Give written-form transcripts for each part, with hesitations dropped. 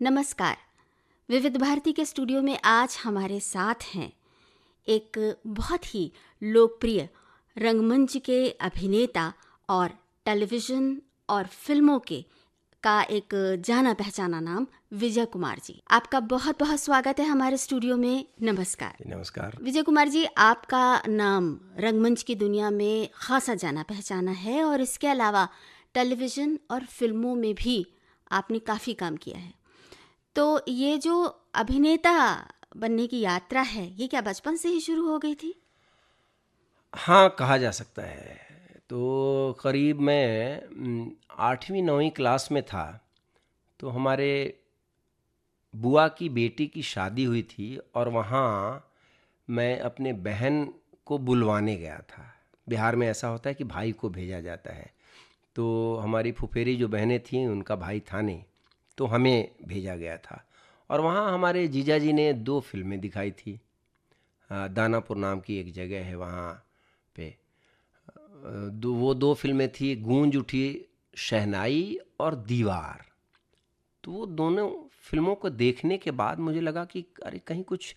नमस्कार। विविध भारती के स्टूडियो में आज हमारे साथ हैं एक बहुत ही लोकप्रिय रंगमंच के अभिनेता और टेलीविज़न और फिल्मों के का एक जाना पहचाना नाम विजय कुमार जी। आपका बहुत बहुत स्वागत है हमारे स्टूडियो में। नमस्कार। नमस्कार। विजय कुमार जी, आपका नाम रंगमंच की दुनिया में खासा जाना पहचाना है और इसके अलावा टेलीविज़न और फिल्मों में भी आपने काफ़ी काम किया है। तो ये जो अभिनेता बनने की यात्रा है, ये क्या बचपन से ही शुरू हो गई थी? हाँ, कहा जा सकता है। तो करीब मैं 8वीं 9वीं क्लास में था, तो हमारे बुआ की बेटी की शादी हुई थी और वहाँ मैं अपने बहन को बुलवाने गया था। बिहार में ऐसा होता है कि भाई को भेजा जाता है। तो हमारी फुफेरी जो बहनें थीं, उनका भाई था नहीं, तो हमें भेजा गया था। और वहाँ हमारे जीजा जी ने 2 फिल्में दिखाई थी। दानापुर नाम की एक जगह है वहाँ पे। वो 2 फिल्में थी, गूंज उठी शहनाई और दीवार। तो वो दोनों फिल्मों को देखने के बाद मुझे लगा कि अरे कहीं कुछ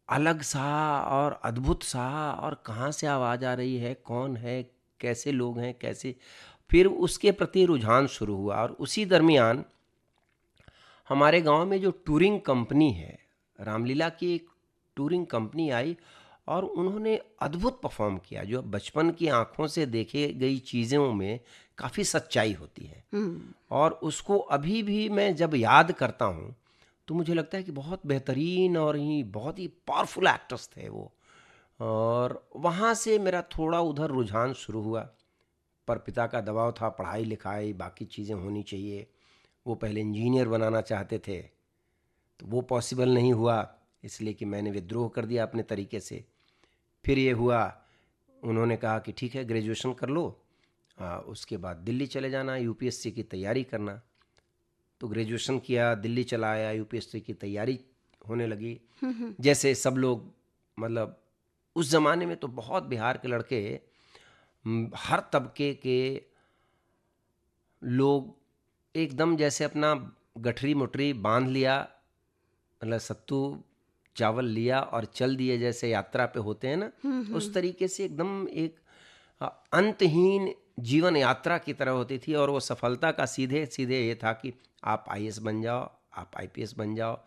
अलग सा और अद्भुत सा, और कहाँ से आवाज़ आ रही है, कौन है, कैसे लोग हैं, कैसे। फिर उसके प्रति रुझान शुरू हुआ और उसी दरमियान हमारे गांव में जो टूरिंग कंपनी है, रामलीला की एक टूरिंग कंपनी आई और उन्होंने अद्भुत परफॉर्म किया। जो बचपन की आंखों से देखे गई चीज़ों में काफ़ी सच्चाई होती है और उसको अभी भी मैं जब याद करता हूँ तो मुझे लगता है कि बहुत बेहतरीन और ही बहुत ही पावरफुल एक्टर्स थे वो। और वहाँ से मेरा थोड़ा उधर रुझान शुरू हुआ, पर पिता का दबाव था, पढ़ाई लिखाई बाकी चीज़ें होनी चाहिए। वो पहले इंजीनियर बनाना चाहते थे, तो वो पॉसिबल नहीं हुआ, इसलिए कि मैंने विद्रोह कर दिया अपने तरीके से। फिर ये हुआ, उन्होंने कहा कि ठीक है ग्रेजुएशन कर लो, उसके बाद दिल्ली चले जाना, यूपीएससी की तैयारी करना। तो ग्रेजुएशन किया, दिल्ली चला आया, यूपीएससी की तैयारी होने लगी। जैसे सब लोग, मतलब उस ज़माने में तो बहुत बिहार के लड़के, हर तबके के लोग एकदम जैसे अपना गठरी मुठरी बांध लिया, मतलब सत्तू चावल लिया और चल दिए, जैसे यात्रा पे होते हैं ना, उस तरीके से एकदम एक अंतहीन जीवन यात्रा की तरह होती थी। और वो सफलता का सीधे सीधे ये था कि आप आईएएस बन जाओ, आप आईपीएस बन जाओ,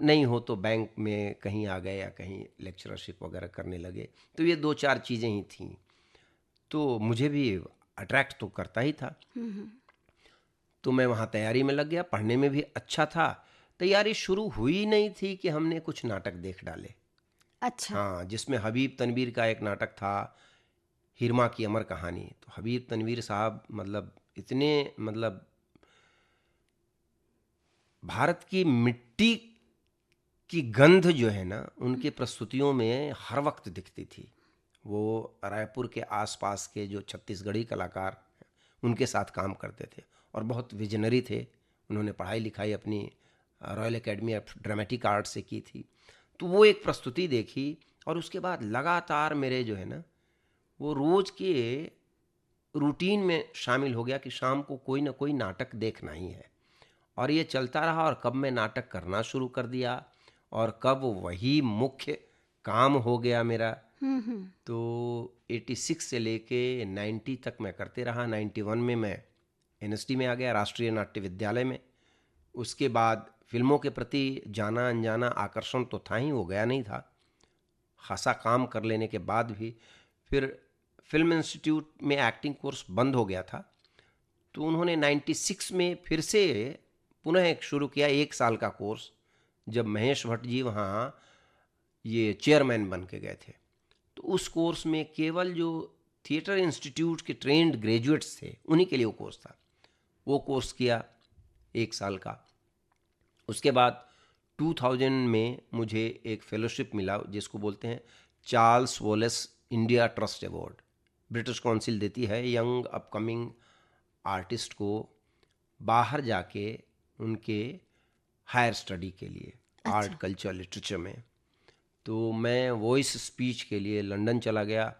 नहीं हो तो बैंक में कहीं आ गए या कहीं लेक्चरशिप वगैरह करने लगे। तो ये 2-4 चीज़ें ही थीं, तो मुझे भी अट्रैक्ट तो करता ही था। तो मैं वहाँ तैयारी में लग गया, पढ़ने में भी अच्छा था। तैयारी शुरू हुई नहीं थी कि हमने कुछ नाटक देख डाले। अच्छा। हाँ, जिसमें हबीब तनवीर का एक नाटक था, हिरमा की अमर कहानी। तो हबीब तनवीर साहब मतलब इतने, मतलब भारत की मिट्टी की गंध जो है ना, उनके प्रस्तुतियों में हर वक्त दिखती थी। वो रायपुर के आसपास के जो छत्तीसगढ़ी कलाकार हैं, उनके साथ काम करते थे और बहुत विजनरी थे। उन्होंने पढ़ाई लिखाई अपनी royal academy of dramatic art से की थी। तो वो एक प्रस्तुति देखी और उसके बाद लगातार मेरे जो है ना, वो रोज़ के रूटीन में शामिल हो गया कि शाम को कोई ना कोई नाटक देखना ही है। और ये चलता रहा और कब मैं नाटक करना शुरू कर दिया और कब वही मुख्य काम हो गया मेरा। तो 86 से लेके 90 तक मैं करते रहा। 91 में मैं एनएसडी में आ गया, राष्ट्रीय नाट्य विद्यालय में। उसके बाद फिल्मों के प्रति जाना अनजाना आकर्षण तो था ही, वो गया नहीं था। खासा काम कर लेने के बाद भी फिर फिल्म इंस्टीट्यूट में एक्टिंग कोर्स बंद हो गया था, तो उन्होंने 96 में फिर से पुनः एक शुरू किया 1 साल का कोर्स, जब महेश भट्ट जी वहाँ ये चेयरमैन बन के गए थे। तो उस कोर्स में केवल जो थिएटर इंस्टीट्यूट के ट्रेंड ग्रेजुएट्स थे, उन्हीं के लिए वो कोर्स था। वो कोर्स किया 1 साल का। उसके बाद 2000 में मुझे एक फेलोशिप मिला, जिसको बोलते हैं Charles Wallace India trust award. British council देती है यंग अपकमिंग आर्टिस्ट को बाहर जाके उनके हायर स्टडी के लिए, आर्ट अच्छा। कल्चर लिटरेचर में। तो मैं वॉइस स्पीच के लिए लंदन चला गया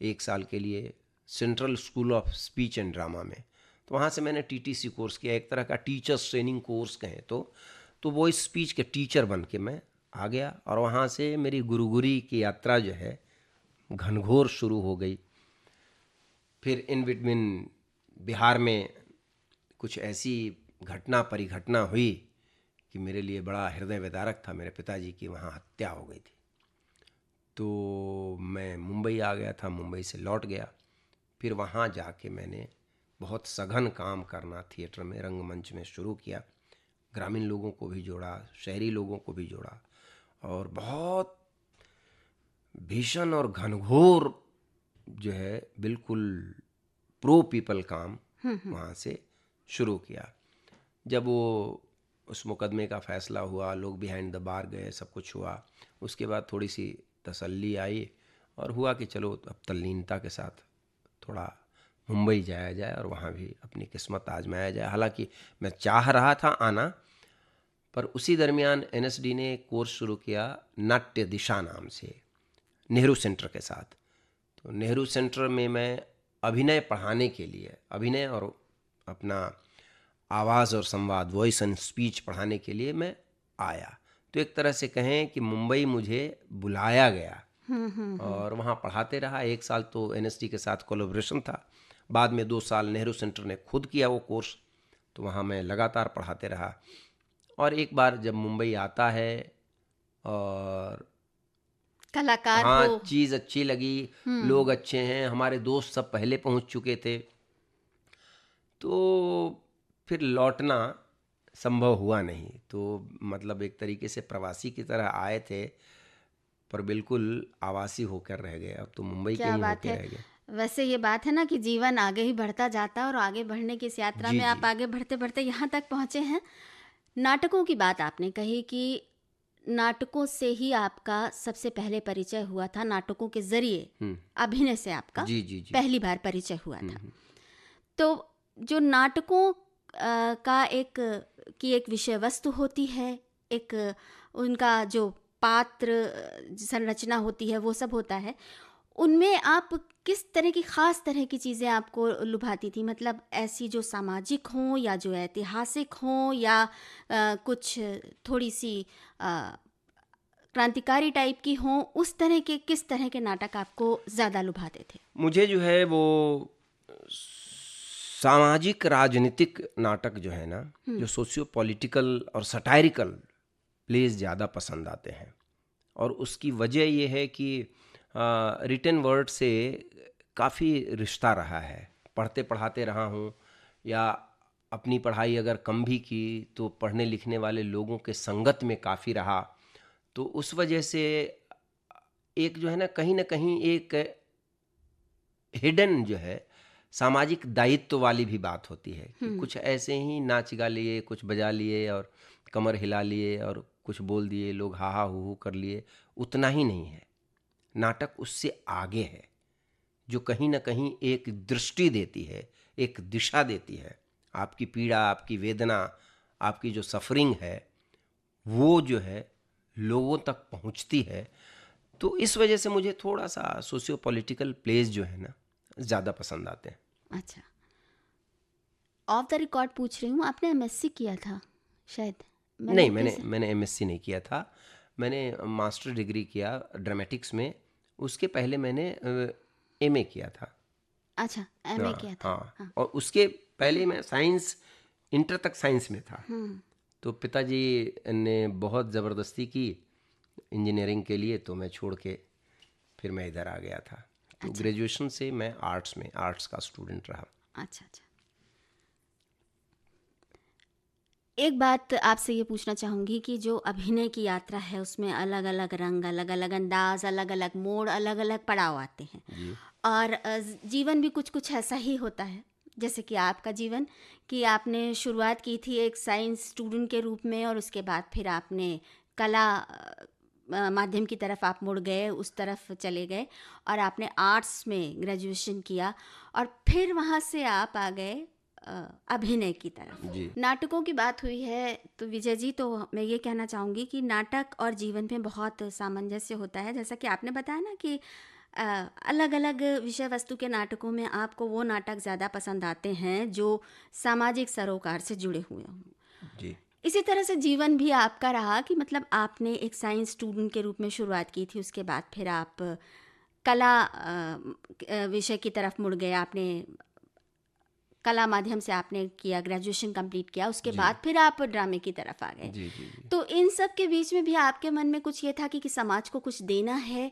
1 साल के लिए, central school of speech and drama में। तो वहाँ से मैंने टीटीसी कोर्स किया, एक तरह का टीचर्स ट्रेनिंग कोर्स कहें तो वो इस स्पीच के टीचर बन के मैं आ गया। और वहाँ से मेरी गुरुकुरी की यात्रा जो है घनघोर शुरू हो गई। फिर इन बिटवीन बिहार में कुछ ऐसी घटना परिघटना हुई कि मेरे लिए बड़ा हृदय विदारक था। मेरे पिताजी की वहाँ हत्या हो गई थी, तो मैं मुंबई आ गया था, मुंबई से लौट गया। फिर वहाँ जाके मैंने बहुत सघन काम करना थिएटर में, रंगमंच में शुरू किया। ग्रामीण लोगों को भी जोड़ा, शहरी लोगों को भी जोड़ा, और बहुत भीषण और घनघोर जो है बिल्कुल प्रो पीपल काम वहाँ से शुरू किया। जब वो उस मुकदमे का फैसला हुआ, लोग बिहाइंड द बार गए, सब कुछ हुआ, उसके बाद थोड़ी सी तसल्ली आई और हुआ कि चलो अब तल्लीनता के साथ थोड़ा मुंबई जाया जाए और वहाँ भी अपनी किस्मत आजमाया जाए। हालांकि मैं चाह रहा था आना, पर उसी दरमियान एनएसडी ने एक कोर्स शुरू किया नाट्य दिशा नाम से, नेहरू सेंटर के साथ। तो नेहरू सेंटर में मैं अभिनय पढ़ाने के लिए, अभिनय और अपना आवाज़ और संवाद, वॉइस एंड स्पीच पढ़ाने के लिए मैं आया। तो एक तरह से कहें कि मुंबई मुझे बुलाया गया और वहाँ पढ़ाते रहा। 1 साल तो एनएसडी के साथ कोलैबोरेशन था, बाद में 2 साल नेहरू सेंटर ने खुद किया वो कोर्स, तो वहाँ मैं लगातार पढ़ाते रहा। और एक बार जब मुंबई आता है और कलाकार हाँ, हो, चीज़ अच्छी लगी, लोग अच्छे हैं, हमारे दोस्त सब पहले पहुँच चुके थे, तो फिर लौटना संभव हुआ नहीं। तो मतलब एक तरीके से प्रवासी की तरह आए थे, पर बिल्कुल आवासी होकर रह गए। अब तो मुंबई के क्या ही बात होके है। रह गए। वैसे ये बात है ना कि जीवन आगे ही बढ़ता जाता है और आगे बढ़ने की इस यात्रा जी में जी आप आगे बढ़ते बढ़ते यहाँ तक पहुँचे हैं। नाटकों की बात आपने कही कि नाटकों से ही आपका सबसे पहले परिचय हुआ था, नाटकों के जरिए अभिनय से आपका जी जी जी पहली बार परिचय हुआ था। तो जो नाटकों का एक विषय वस्तु होती है, एक उनका जो पात्र संरचना होती है, वो सब होता है, उनमें आप किस तरह की ख़ास तरह की चीज़ें आपको लुभाती थी? मतलब ऐसी जो सामाजिक हों या जो ऐतिहासिक हों या कुछ थोड़ी सी क्रांतिकारी टाइप की हों, उस तरह के किस तरह के नाटक आपको ज़्यादा लुभाते थे? मुझे जो है वो सामाजिक राजनीतिक नाटक जो है ना, जो सोशियो पॉलिटिकल और सटायरिकल प्लेज ज़्यादा पसंद आते हैं। और उसकी वजह ये है कि रिटन वर्ड से काफ़ी रिश्ता रहा है, पढ़ते पढ़ाते रहा हूँ, या अपनी पढ़ाई अगर कम भी की तो पढ़ने लिखने वाले लोगों के संगत में काफ़ी रहा। तो उस वजह से एक जो है ना कहीं एक हिडन जो है सामाजिक दायित्व वाली भी बात होती है कि कुछ ऐसे ही नाच गा लिए, कुछ बजा लिए और कमर हिला लिए और कुछ बोल दिए, लोग हा हा हू हू कर लिए, उतना ही नहीं है। नाटक उससे आगे है, जो कहीं ना कहीं एक दृष्टि देती है, एक दिशा देती है। आपकी पीड़ा, आपकी वेदना, आपकी जो सफरिंग है, वो जो है लोगों तक पहुंचती है। तो इस वजह से मुझे थोड़ा सा सोशियो पॉलिटिकल प्लेस जो है ना ज़्यादा पसंद आते हैं। अच्छा, ऑफ द रिकॉर्ड पूछ रही हूँ, आपने एमएससी किया था शायद? नहीं, मैंने एमएससी नहीं किया था। मैंने मास्टर डिग्री किया ड्रामेटिक्स में। उसके पहले मैंने एमए किया था। अच्छा, एमए किया था। हाँ, हाँ। और उसके पहले मैं साइंस, इंटर तक साइंस में था। तो पिताजी ने बहुत ज़बरदस्ती की इंजीनियरिंग के लिए, तो मैं छोड़ के फिर मैं इधर आ गया था। तो ग्रेजुएशन से मैं आर्ट्स का स्टूडेंट रहा। अच्छा अच्छा। एक बात आपसे ये पूछना चाहूँगी कि जो अभिनय की यात्रा है उसमें अलग अलग रंग, अलग अलग अंदाज, अलग अलग मोड़, अलग अलग पड़ाव आते हैं। जी और जीवन भी कुछ कुछ ऐसा ही होता है, जैसे कि आपका जीवन, कि आपने शुरुआत की थी एक साइंस स्टूडेंट के रूप में और उसके बाद फिर आपने कला माध्यम की तरफ आप मुड़ गए, उस तरफ चले गए और आपने आर्ट्स में ग्रेजुएशन किया और फिर वहाँ से आप आ गए अभिनय की तरफ। जी नाटकों की बात हुई है तो विजय जी, तो मैं ये कहना चाहूँगी कि नाटक और जीवन में बहुत सामंजस्य होता है। जैसा कि आपने बताया ना कि अलग अलग विषय वस्तु के नाटकों में आपको वो नाटक ज़्यादा पसंद आते हैं जो सामाजिक सरोकार से जुड़े हुए हों। जी। इसी तरह से जीवन भी आपका रहा कि मतलब आपने एक साइंस स्टूडेंट के रूप में शुरुआत की थी, उसके बाद फिर आप कला विषय की तरफ मुड़ गए। आपने कला माध्यम से आपने किया, ग्रेजुएशन कंप्लीट किया, उसके जी। बाद फिर आप ड्रामे की तरफ आ गए। जी। जी। जी। तो इन सब के बीच में भी आपके मन में कुछ ये था कि समाज को कुछ देना है,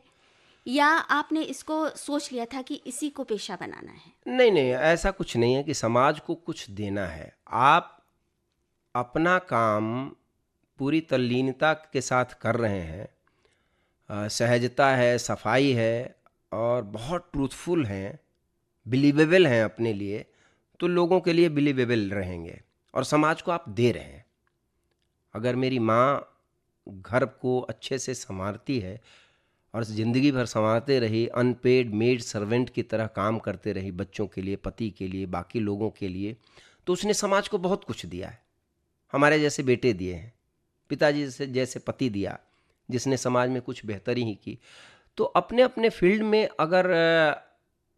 या आपने इसको सोच लिया था कि इसी को पेशा बनाना है? नहीं, नहीं, ऐसा कुछ नहीं है कि समाज को कुछ देना है। आप अपना काम पूरी तल्लीनता के साथ कर रहे हैं, सहजता है, सफाई है और बहुत ट्रूथफुल हैं, बिलीवेबल हैं अपने लिए, तो लोगों के लिए बिलीवेबल रहेंगे और समाज को आप दे रहे हैं। अगर मेरी माँ घर को अच्छे से संवारती है और ज़िंदगी भर संवारते रही, अनपेड मेड सर्वेंट की तरह काम करते रही बच्चों के लिए, पति के लिए, बाकी लोगों के लिए, तो उसने समाज को बहुत कुछ दिया है। हमारे जैसे बेटे दिए हैं, पिताजी से जैसे पति दिया, जिसने समाज में कुछ बेहतरी ही की। तो अपने अपने फील्ड में अगर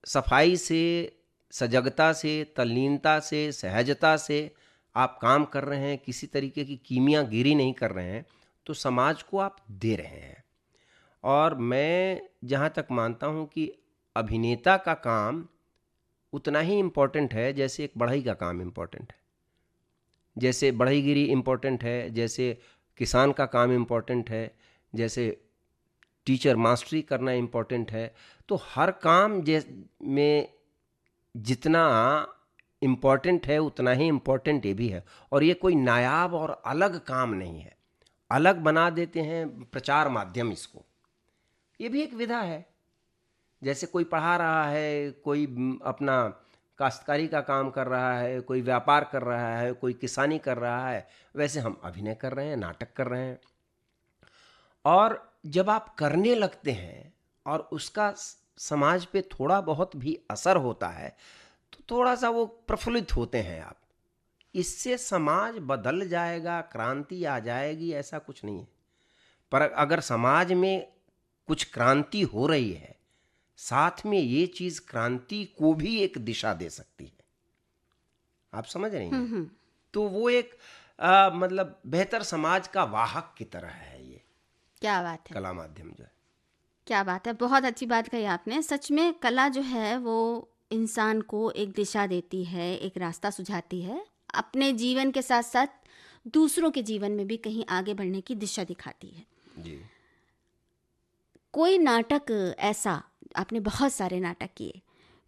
सफाई से, सजगता से, तल्लीनता से, सहजता से आप काम कर रहे हैं, किसी तरीके की कीमियागिरी नहीं कर रहे हैं, तो समाज को आप दे रहे हैं। और मैं जहाँ तक मानता हूँ कि अभिनेता का काम उतना ही इम्पोर्टेंट है जैसे एक बढ़ई का काम इम्पोर्टेंट है, जैसे बढ़ईगिरी इम्पोर्टेंट है, जैसे किसान का काम इम्पोर्टेंट है, जैसे टीचर मास्टरी करना इम्पोर्टेंट है। तो हर काम में जितना इम्पोर्टेंट है उतना ही इम्पोर्टेंट ये भी है। और ये कोई नायाब और अलग काम नहीं है। अलग बना देते हैं प्रचार माध्यम इसको, ये भी एक विधा है। जैसे कोई पढ़ा रहा है, कोई अपना काश्तकारी का काम कर रहा है, कोई व्यापार कर रहा है, कोई किसानी कर रहा है, वैसे हम अभिनय कर रहे हैं, नाटक कर रहे हैं। और जब आप करने लगते हैं और उसका समाज पे थोड़ा बहुत भी असर होता है, तो थोड़ा सा वो प्रफुल्लित होते हैं आप। इससे समाज बदल जाएगा, क्रांति आ जाएगी, ऐसा कुछ नहीं है। पर अगर समाज में कुछ क्रांति हो रही है, साथ में ये चीज क्रांति को भी एक दिशा दे सकती है। आप समझ रही हैं? तो वो एक मतलब बेहतर समाज का वाहक की तरह है ये। क्या बात है, कला माध्यम जो है। क्या बात है, बहुत अच्छी बात कही आपने। सच में कला जो है वो इंसान को एक दिशा देती है, एक रास्ता सुझाती है, अपने जीवन के साथ साथ दूसरों के जीवन में भी कहीं आगे बढ़ने की दिशा दिखाती है। जी। कोई नाटक ऐसा, आपने बहुत सारे नाटक किए,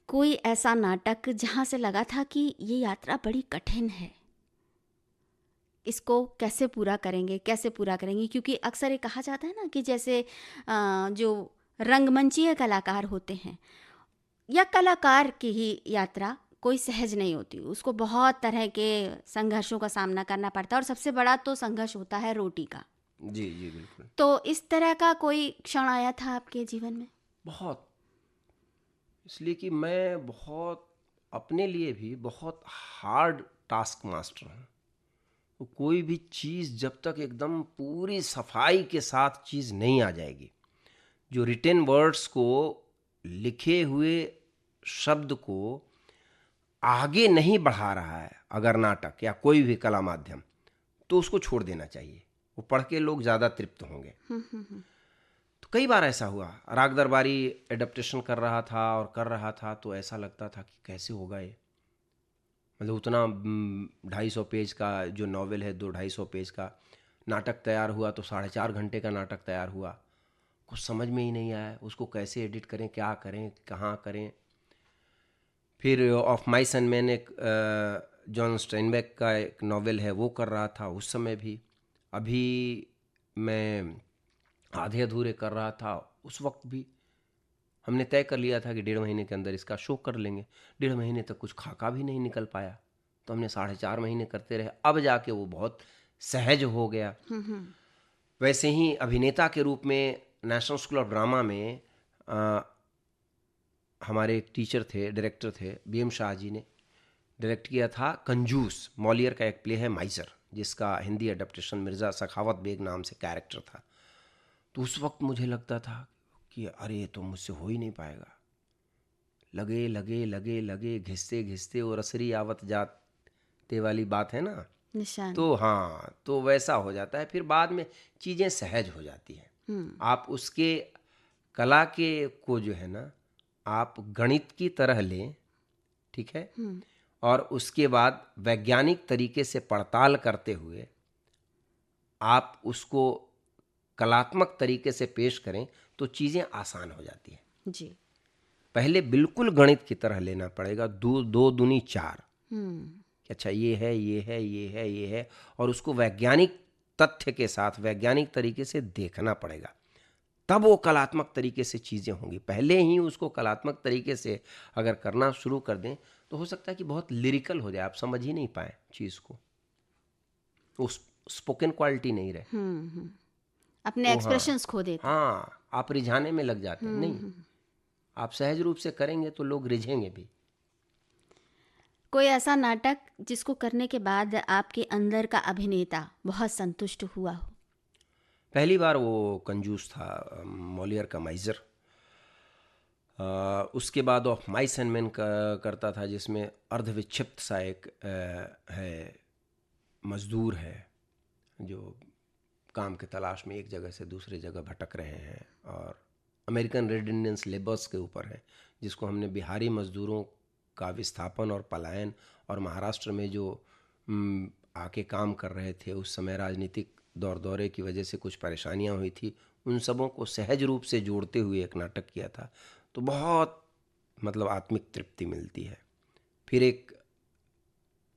कोई ऐसा नाटक जहाँ से लगा था कि ये यात्रा बड़ी कठिन है, इसको कैसे पूरा करेंगे, कैसे पूरा करेंगे? क्योंकि अक्सर ये कहा जाता है ना कि जैसे जो रंगमंचीय कलाकार होते हैं या कलाकार की ही यात्रा कोई सहज नहीं होती, उसको बहुत तरह के संघर्षों का सामना करना पड़ता है, और सबसे बड़ा तो संघर्ष होता है रोटी का। जी। जी बिल्कुल। तो इस तरह का कोई क्षण आया था आपके जीवन में? बहुत, इसलिए कि मैं बहुत अपने लिए भी बहुत हार्ड टास्क मास्टर हूँ। तो कोई भी चीज़ जब तक एकदम पूरी सफाई के साथ चीज़ नहीं आ जाएगी, जो रिटन वर्ड्स को, लिखे हुए शब्द को आगे नहीं बढ़ा रहा है अगर नाटक या कोई भी कला माध्यम, तो उसको छोड़ देना चाहिए। वो पढ़ के लोग ज़्यादा तृप्त होंगे। तो कई बार ऐसा हुआ, राग दरबारी एडप्टेशन कर रहा था तो ऐसा लगता था कि कैसे होगा ये। मतलब उतना 250 पेज का जो नॉवेल है, 200-250 पेज का नाटक तैयार हुआ, तो 4.5 घंटे का नाटक तैयार हुआ। कुछ समझ में ही नहीं आया उसको कैसे एडिट करें, क्या करें, कहाँ करें। फिर ऑफ माई सन मैन एक जॉन स्टाइनबेक का एक नॉवेल है, वो कर रहा था उस समय भी। अभी मैं आधे अधूरे कर रहा था, उस वक्त भी हमने तय कर लिया था कि 1.5 महीने के अंदर इसका शो कर लेंगे। 1.5 महीने तक कुछ खाका भी नहीं निकल पाया, तो हमने 4.5 महीने करते रहे, अब जाके वो बहुत सहज हो गया। वैसे ही अभिनेता के रूप में नेशनल स्कूल ऑफ ड्रामा में हमारे एक टीचर थे, डायरेक्टर थे, BM शाह जी ने डायरेक्ट किया था कंजूस। मॉलियर का एक प्ले है माइजर, जिसका हिंदी एडप्टेशन मिर्ज़ा सखावत बेग नाम से कैरेक्टर था। तो उस वक्त मुझे लगता था कि अरे ये तो मुझसे हो ही नहीं पाएगा। लगे लगे लगे लगे घिसते घिसते और असरी आवत जाते वाली बात है ना, निशान। तो हाँ, तो वैसा हो जाता है। फिर बाद में चीज़ें सहज हो जाती हैं। आप उसके कला के को जो है ना, आप गणित की तरह लें, ठीक है, और उसके बाद वैज्ञानिक तरीके से पड़ताल करते हुए आप उसको कलात्मक तरीके से पेश करें तो चीज़ें आसान हो जाती हैं। जी। पहले बिल्कुल गणित की तरह लेना पड़ेगा, दो दो दूनी चार, कि अच्छा ये है ये है ये है ये है, और उसको वैज्ञानिक तथ्य के साथ वैज्ञानिक तरीके से देखना पड़ेगा, तब वो कलात्मक तरीके से चीज़ें होंगी। पहले ही उसको कलात्मक तरीके से अगर करना शुरू कर दें तो हो सकता है कि बहुत लिरिकल हो जाए, आप समझ ही नहीं पाए चीज़ को, वो स्पोकन क्वालिटी नहीं रहे। अपने तो हाँ, एक्सप्रेशंस खो देते। हाँ, आप रिझाने में लग जाते हैं। नहीं, आप सहज रूप से करेंगे तो लोग रिझेंगे भी। कोई ऐसा नाटक जिसको करने के बाद आपके अंदर का अभिनेता बहुत संतुष्ट हुआ हो? पहली बार वो कंजूस था, मॉलियर का माइजर। उसके बाद ऑफ माइस एंड मैन करता था, जिसमें अर्धविक्षिप्त सा एक है, मजदूर है जो काम के तलाश में एक जगह से दूसरी जगह भटक रहे हैं, और अमेरिकन रेड इंडियंस लेबर्स के ऊपर है, जिसको हमने बिहारी मजदूरों का विस्थापन और पलायन, और महाराष्ट्र में जो आके काम कर रहे थे, उस समय राजनीतिक दौरे की वजह से कुछ परेशानियां हुई थी, उन सबों को सहज रूप से जोड़ते हुए एक नाटक किया था। तो बहुत मतलब आत्मिक तृप्ति मिलती है। फिर एक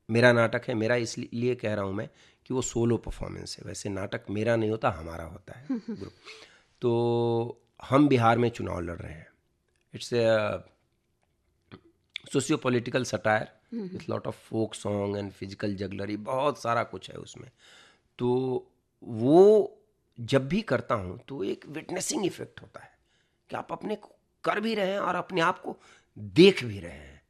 मेरा नाटक है, मेरा इसलिए कह रहा हूँ मैं कि वो सोलो परफॉर्मेंस है, वैसे नाटक मेरा नहीं होता, हमारा होता है ग्रुप। तो हम बिहार में चुनाव लड़ रहे हैं, it's a socio political satire with lot of folk song and physical jugglery, बहुत सारा कुछ है उसमें। तो वो जब भी करता हूँ तो एक विटनेसिंग इफेक्ट होता है कि आप अपने को कर भी रहे हैं और अपने आप को देख भी रहे हैं।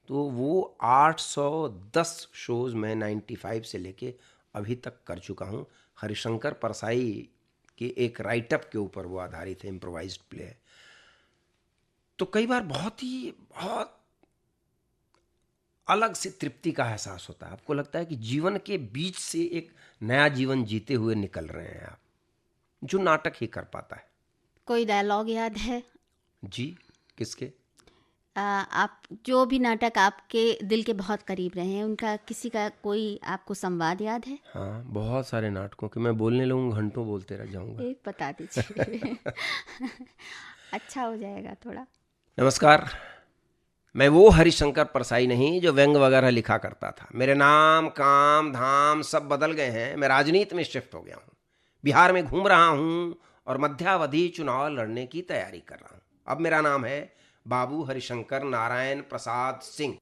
तो वो 810 शोज मैं 95 से लेके अभी तक कर चुका हूँ। हरिशंकर परसाई के एक राइटअप के ऊपर वो आधारित है, इम्प्रोवाइज्ड प्ले। तो कई बार बहुत अलग से तृप्ति का एहसास होता है। आपको लगता है कि जीवन के बीच से एक नया जीवन जीते हुए निकल रहे हैं आप, जो नाटक ही कर पाता है। कोई डायलॉग याद है? जी, किसके? आप जो भी नाटक आपके दिल के बहुत करीब रहे हैं, उनका किसी का कोई आपको संवाद याद है? हाँ, बहुत सारे नाटकों के, मैं बोलने लगूंगा घंटों बोलते रह जाऊंगा। एक बता दीजिए। अच्छा हो जाएगा थोड़ा। नमस्कार, मैं वो हरिशंकर परसाई नहीं जो व्यंग वगैरह लिखा करता था। मेरे नाम काम धाम सब बदल गए हैं, मैं राजनीति में शिफ्ट हो गया हूँ, बिहार में घूम रहा हूँ और मध्यावधि चुनाव लड़ने की तैयारी कर रहा हूँ। अब मेरा नाम है बाबू हरिशंकर नारायण प्रसाद सिंह।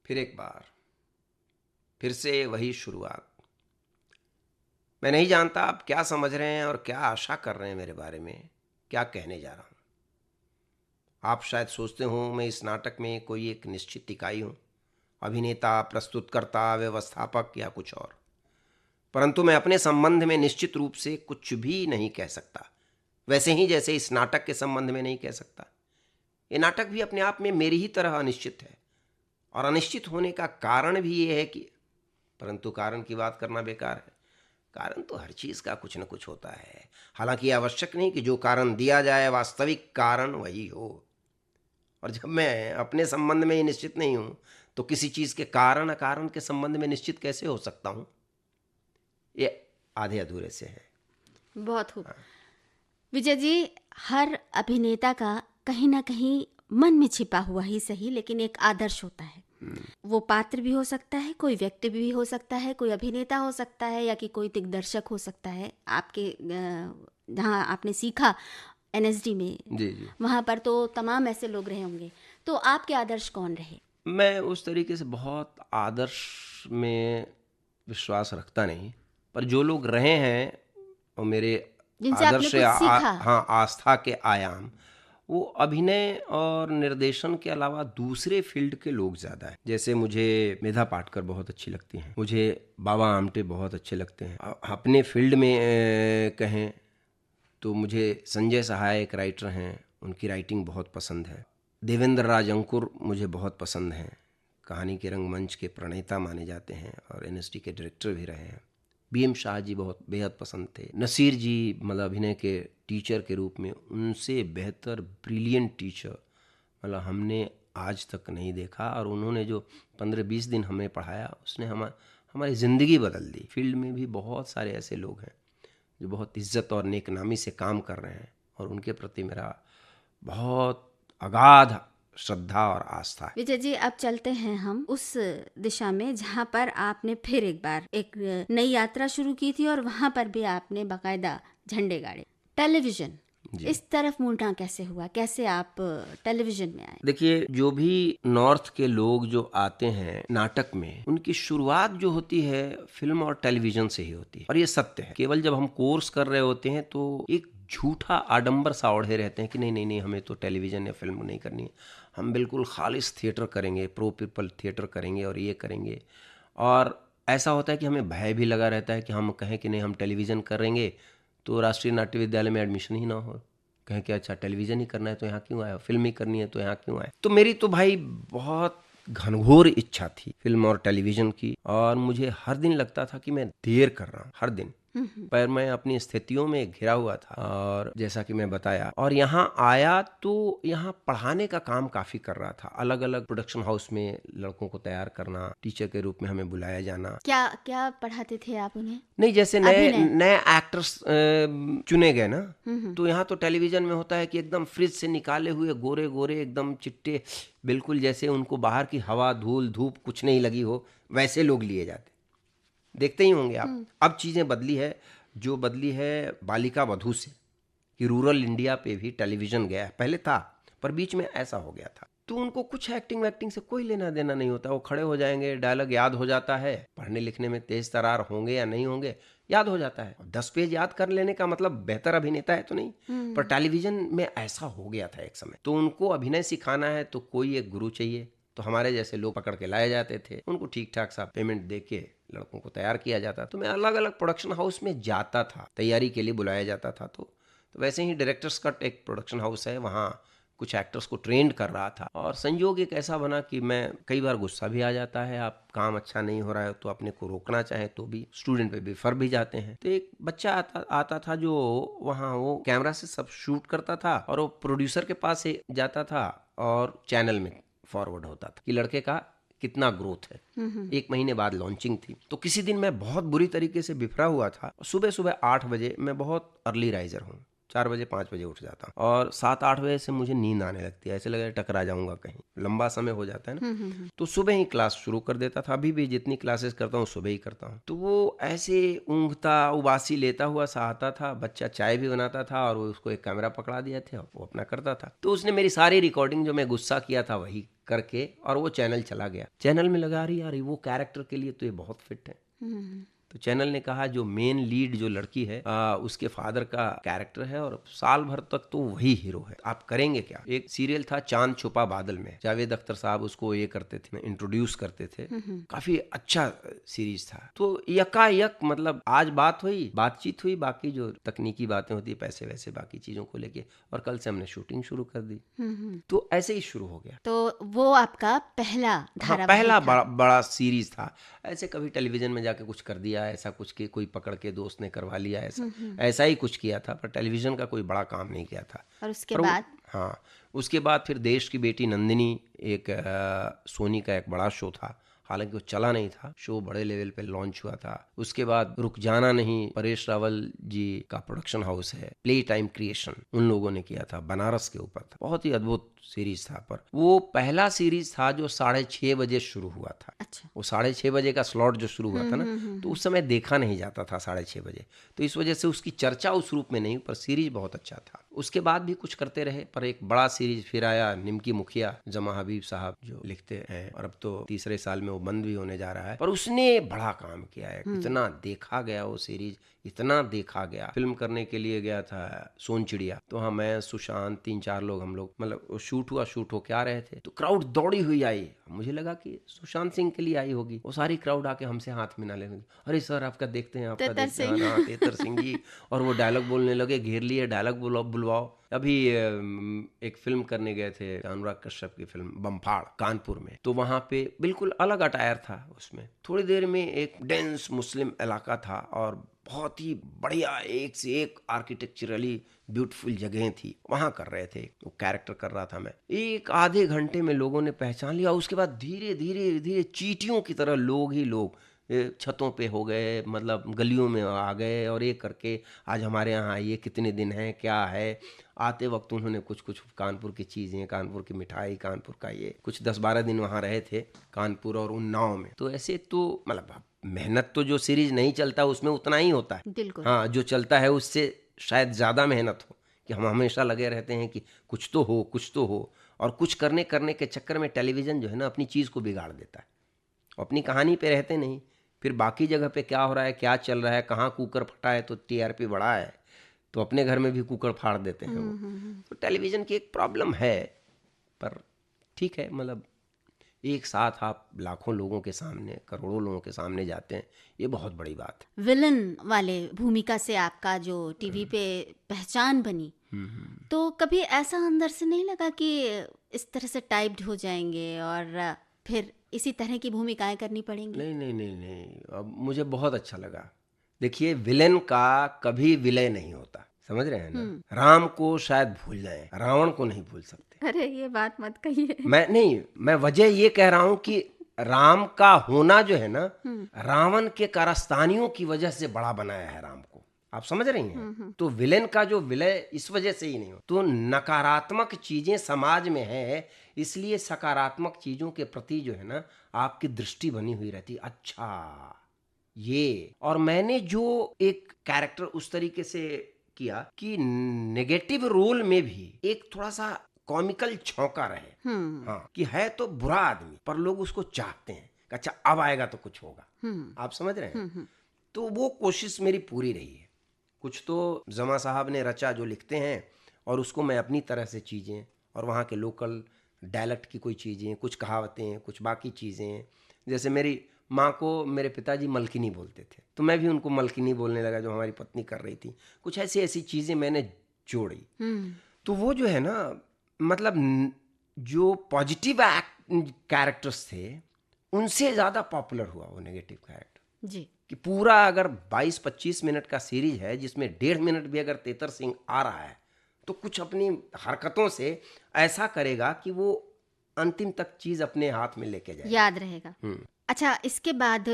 फिर एक बार फिर से वही शुरुआत। मैं नहीं जानता आप क्या समझ रहे हैं और क्या आशा कर रहे हैं मेरे बारे में, क्या कहने जा रहा हूँ। आप शायद सोचते हो मैं इस नाटक में कोई एक निश्चित इकाई हूँ, अभिनेता, प्रस्तुतकर्ता, व्यवस्थापक या कुछ और। परंतु मैं अपने संबंध में निश्चित रूप से कुछ भी नहीं कह सकता, वैसे ही जैसे इस नाटक के संबंध में नहीं कह सकता। ये नाटक भी अपने आप में मेरी ही तरह अनिश्चित है, और अनिश्चित होने का कारण भी ये है कि, परंतु कारण की बात करना बेकार है। कारण तो हर चीज़ का कुछ न कुछ होता है, हालांकि आवश्यक नहीं कि जो कारण दिया जाए वास्तविक कारण वही हो। और जब मैं अपने संबंध में ही निश्चित नहीं हूँ तो किसी चीज़ के कारण अकारण के संबंध में निश्चित कैसे हो सकता हूँ? ये आधे अधूरे से है। बहुत खूब। विजय जी, हर अभिनेता का कहीं ना कहीं मन में छिपा हुआ ही सही, लेकिन एक आदर्श होता है। वो पात्र भी हो सकता है, कोई व्यक्ति भी हो सकता है, कोई अभिनेता हो सकता है, या कि कोई दिग्दर्शक हो सकता है। आपके जहाँ आपने सीखा NSD में, जी, वहाँ पर तो तमाम ऐसे लोग रहे होंगे। तो आपके आदर्श कौन रहे? मैं उस तरीके से बहुत आदर्श में विश्वास रखता नहीं, पर जो लोग रहे हैं और मेरे जिनसे आपने आदर्श कुछ सीखा। हाँ, आस्था के आयाम, वो अभिनय और निर्देशन के अलावा दूसरे फील्ड के लोग ज़्यादा हैं। जैसे मुझे मेधा पाटकर बहुत अच्छी लगती हैं, मुझे बाबा आमटे बहुत अच्छे लगते हैं। अपने फील्ड में कहें तो मुझे संजय सहाय एक राइटर हैं, उनकी राइटिंग बहुत पसंद है। देवेंद्र राज अंकुर मुझे बहुत पसंद हैं, कहानी के रंगमंच के प्रणेता माने जाते हैं और एनएसडी के डायरेक्टर भी रहे हैं। बीएम शाह जी बहुत बेहद पसंद थे। नसीर जी मतलब अभिनय के टीचर के रूप में, उनसे बेहतर ब्रिलियंट टीचर मतलब हमने आज तक नहीं देखा। और उन्होंने जो 15-20 दिन हमें पढ़ाया, उसने हमारी ज़िंदगी बदल दी। फील्ड में भी बहुत सारे ऐसे लोग हैं जो बहुत इज्जत और नेकनामी से काम कर रहे हैं और उनके प्रति मेरा बहुत अगाध श्रद्धा और आस्था है। विजय जी, अब चलते हैं हम उस दिशा में जहाँ पर आपने फिर एक बार एक नई यात्रा शुरू की थी और वहाँ पर भी आपने बाकायदा झंडे गाड़े। टेलीविजन, इस तरफ मुड़ना कैसे हुआ? कैसे आप टेलीविजन में आए? देखिए, जो भी नॉर्थ के लोग जो आते हैं नाटक में, उनकी शुरुआत जो होती है फिल्म और टेलीविजन से ही होती है। और ये सत्य है। केवल जब हम कोर्स कर रहे होते हैं तो एक झूठा आडंबर सा ओढ़े रहते हैं कि नहीं नहीं नहीं, हमें तो टेलीविजन या फिल्म नहीं करनी है, हम बिल्कुल खालिस थिएटर करेंगे, प्रो पीपल थिएटर करेंगे और ये करेंगे। और ऐसा होता है कि हमें भय भी लगा रहता है कि हम कहें कि नहीं हम टेलीविज़न करेंगे तो राष्ट्रीय नाट्य विद्यालय में एडमिशन ही ना हो। कहें कि अच्छा टेलीविज़न ही करना है तो यहाँ क्यों आए, फिल्म ही करनी है तो यहाँ क्यों आए। तो मेरी तो भाई बहुत घनघोर इच्छा थी फिल्म और टेलीविज़न की, और मुझे हर दिन लगता था कि मैं देर कर रहा हूँ हर दिन। पर मैं अपनी स्थितियों में घिरा हुआ था और जैसा कि मैं बताया, और यहाँ आया तो यहाँ पढ़ाने का काम काफ़ी कर रहा था। अलग अलग प्रोडक्शन हाउस में लड़कों को तैयार करना, टीचर के रूप में हमें बुलाया जाना। क्या क्या पढ़ाते थे आप उन्हें? नहीं, जैसे नए एक्टर्स चुने गए ना, तो यहाँ तो टेलीविज़न में होता है कि एकदम फ्रिज से निकाले हुए गोरे गोरे एकदम चिट्टे, बिल्कुल जैसे उनको बाहर की हवा धूल धूप कुछ नहीं लगी हो, वैसे लोग लिए जाते। देखते ही होंगे आप। अब चीज़ें बदली है, जो बदली है बालिका वधू से, कि रूरल इंडिया पे भी टेलीविज़न गया है। पहले था पर बीच में ऐसा हो गया था, तो उनको कुछ एक्टिंग वैक्टिंग से कोई लेना देना नहीं होता। वो खड़े हो जाएंगे, डायलॉग याद हो जाता है, पढ़ने लिखने में तेज तरार होंगे या नहीं होंगे याद हो जाता है। 10 पेज याद कर लेने का मतलब बेहतर अभिनेता है तो नहीं। पर टेलीविज़न में ऐसा हो गया था एक समय। तो उनको अभिनय सिखाना है तो कोई एक गुरु चाहिए, तो हमारे जैसे लोग पकड़ के लाए जाते थे, उनको ठीक ठाक सा पेमेंट दे के लड़कों को तैयार किया जाता। तो मैं अलग अलग प्रोडक्शन हाउस में जाता था, तैयारी के लिए बुलाया जाता था। तो वैसे ही डायरेक्टर्स कट एक प्रोडक्शन हाउस है, वहाँ कुछ एक्टर्स को ट्रेंड कर रहा था। और संयोग एक ऐसा बना कि मैं, कई बार गुस्सा भी आ जाता है, आप काम अच्छा नहीं हो रहा है तो अपने को रोकना चाहे तो भी स्टूडेंट पे भी फर भी जाते हैं। तो एक बच्चा आता था जो वहाँ वो कैमरा से सब शूट करता था और वो प्रोड्यूसर के पास से जाता था और चैनल में फॉरवर्ड होता था कि लड़के का कितना ग्रोथ है। 1 महीने बाद लॉन्चिंग थी। तो किसी दिन मैं बहुत बुरी तरीके से बिफरा हुआ था। सुबह सुबह 8 बजे, मैं बहुत अर्ली राइजर हूँ, 4 बजे 5 बजे उठ जाता हूँ और 7-8 बजे से मुझे नींद आने लगती है, ऐसे लगे टकरा जाऊंगा कहीं, लंबा समय हो जाता है ना। तो सुबह ही क्लास शुरू कर देता था। अभी भी जितनी क्लासेस करता हूँ सुबह ही करता हूँ। तो वो ऐसे ऊँघता उबासी लेता हुआ सा आता था, बच्चा चाय भी बनाता था और वो उसको एक कैमरा पकड़ा दिया था, वो अपना करता था। तो उसने मेरी सारी रिकॉर्डिंग जो मैं गुस्सा किया था वही करके, और वो चैनल चला गया। चैनल में लगा रही यार वो कैरेक्टर के लिए तो ये बहुत फिट है। तो चैनल ने कहा जो मेन लीड जो लड़की है उसके फादर का कैरेक्टर है और साल भर तक तो वही हीरो है, आप करेंगे क्या। एक सीरियल था चांद छुपा बादल में, जावेद अख्तर साहब उसको ये करते थे, इंट्रोड्यूस करते थे। काफी अच्छा सीरीज था। तो यकायक मतलब आज बातचीत हुई, बाकी जो तकनीकी बातें होती है, पैसे वैसे बाकी चीजों को लेके, और कल से हमने शूटिंग शुरू कर दी। तो ऐसे ही शुरू हो गया। तो वो आपका पहला धारावाहिक पहला था। बड़ा सीरीज था। ऐसे कभी टेलीविजन में जाके कुछ कर दिया, ऐसा कुछ कि कोई पकड़ के दोस्त ने करवा लिया, ऐसा ही कुछ किया था, पर टेलीविजन का कोई बड़ा काम नहीं किया था। और उसके बाद हाँ, उसके बाद फिर देश की बेटी नंदिनी, एक सोनी का एक बड़ा शो था, हालांकि वो चला नहीं था, शो बड़े लेवल पे लॉन्च हुआ था। उसके बाद रुक जाना नहीं, परेश रावल जी का प्रोडक्शन हाउस है, प्ले टाइम क्रिएशन, उन लोगों ने किया था, बनारस के ऊपर था, बहुत ही अद्भुत सीरीज था। पर वो पहला सीरीज था जो 6:30 बजे शुरू हुआ था। अच्छा। वो 6:30 बजे का स्लॉट जो शुरू हुआ था ना, तो उस समय देखा नहीं जाता था 6:30 बजे, तो इस वजह से उसकी चर्चा उस रूप में नहीं, पर सीरीज बहुत अच्छा था। उसके बाद भी कुछ करते रहे, पर एक बड़ा सीरीज फिर आया निमकी मुखिया, जमा हबीब साहब जो लिखते हैं, और अब तो तीसरे साल में वो बंद भी होने जा रहा है, पर उसने बड़ा काम किया है। इतना देखा गया वो सीरीज, इतना देखा गया। फिल्म करने के लिए गया था सोन चिड़िया, तो हाँ मैं सुशांत 3-4 लोग, हम लोग मतलब शूट होके आ रहे थे, तो क्राउड दौड़ी हुई आई। मुझे लगा कि सुशांत सिंह के लिए आई होगी, वो सारी क्राउड आके हमसे हाथ मिला लेने लगी। अरे सर आपका देखते हैं, आपका देखते हैं। हाँ तेतर सिंह जी, और वो डायलॉग बोलने लगे, घेर लिए, डायलॉग बुलवाओ। अभी एक फिल्म करने गए थे, अनुराग कश्यप की फिल्म बमफाड़, कानपुर में, तो वहाँ पे बिल्कुल अलग अटायर था। उसमें थोड़ी देर में एक डेंस मुस्लिम इलाका था और बहुत ही बढ़िया एक से एक आर्किटेक्चरली ब्यूटीफुल जगह थी, वहाँ कर रहे थे। वो कैरेक्टर कर रहा था मैं। एक आधे घंटे में लोगों ने पहचान लिया। उसके बाद धीरे धीरे धीरे चींटियों की तरह लोग ही लोग छतों पे हो गए, मतलब गलियों में आ गए, और एक करके आज हमारे यहाँ आइए, कितने दिन हैं, क्या है। आते वक्त उन्होंने कुछ कुछ कानपुर की चीज़ें, कानपुर की मिठाई, कानपुर का ये, कुछ 10-12 दिन वहाँ रहे थे कानपुर और उन्नाव में। तो ऐसे तो मतलब मेहनत तो जो सीरीज नहीं चलता उसमें उतना ही होता है, बिल्कुल। हाँ जो चलता है उससे शायद ज़्यादा मेहनत हो, कि हम हमेशा लगे रहते हैं कि कुछ तो हो, कुछ तो हो। और कुछ करने के चक्कर में टेलीविज़न जो है ना अपनी चीज़ को बिगाड़ देता है, अपनी कहानी पे रहते नहीं, फिर बाकी जगह पे क्या हो रहा है, क्या चल रहा है, कहाँ कुकर फटा है तो टीआरपी बढ़ा है, तो अपने घर में भी कुकर फाड़ देते हैं वो। तो टेलीविज़न की एक प्रॉब्लम है, पर ठीक है, मतलब एक साथ आप लाखों लोगों के सामने, करोड़ों लोगों के सामने जाते हैं, ये बहुत बड़ी बात है। विलन वाले भूमिका से आपका जो टीवी पे पहचान बनी, तो कभी ऐसा अंदर से नहीं लगा कि इस तरह से टाइप्ड हो जाएंगे और फिर इसी तरह की भूमिकाएं करनी पड़ेंगी? नहीं नहीं नहीं नहीं, अब मुझे बहुत अच्छा लगा। देखिए, विलेन का कभी विलय नहीं होता, समझ रहे हैं ना। राम को शायद भूल जाए, रावण को नहीं भूल सकते। अरे ये बात मत कहिए। मैं वजह ये कह रहा हूँ कि राम का होना जो है ना, रावण के कारस्तानियों की वजह से बड़ा बनाया है राम को, आप समझ रही हैं। तो विलेन का जो विलय इस वजह से ही नहीं हो। तो नकारात्मक चीजें समाज में है, इसलिए सकारात्मक चीजों के प्रति जो है ना आपकी दृष्टि बनी हुई रहती। अच्छा ये, और मैंने जो एक कैरेक्टर उस तरीके से किया कि नेगेटिव रोल में भी एक थोड़ा सा कॉमिकल छौंका रहे। हाँ, कि है तो बुरा आदमी पर लोग उसको चाहते हैं, अच्छा अब आएगा तो कुछ होगा, आप समझ रहे हैं। तो वो कोशिश मेरी पूरी रही है। कुछ तो जमा साहब ने रचा जो लिखते हैं, और उसको मैं अपनी तरह से चीज़ें, और वहाँ के लोकल डायलेक्ट की कोई चीज़ें, कुछ कहावतें, कुछ बाकी चीज़ें। जैसे मेरी माँ को मेरे पिताजी मलकिनी बोलते थे, तो मैं भी उनको मलकिनी बोलने लगा, जो हमारी पत्नी कर रही थी। कुछ ऐसी ऐसी चीज़ें मैंने जोड़ी। तो वो जो है ना, मतलब जो पॉजिटिव कैरेक्टर्स थे उनसे ज़्यादा पॉपुलर हुआ वो नेगेटिव कैरेक्टर जी। कि पूरा अगर 22-25 मिनट का सीरीज है, जिसमें 1.5 मिनट भी अगर तेतर सिंह आ रहा है, तो कुछ अपनी हरकतों से ऐसा करेगा कि वो अंतिम तक चीज़ अपने हाथ में लेके जाए, याद रहेगा। अच्छा, इसके बाद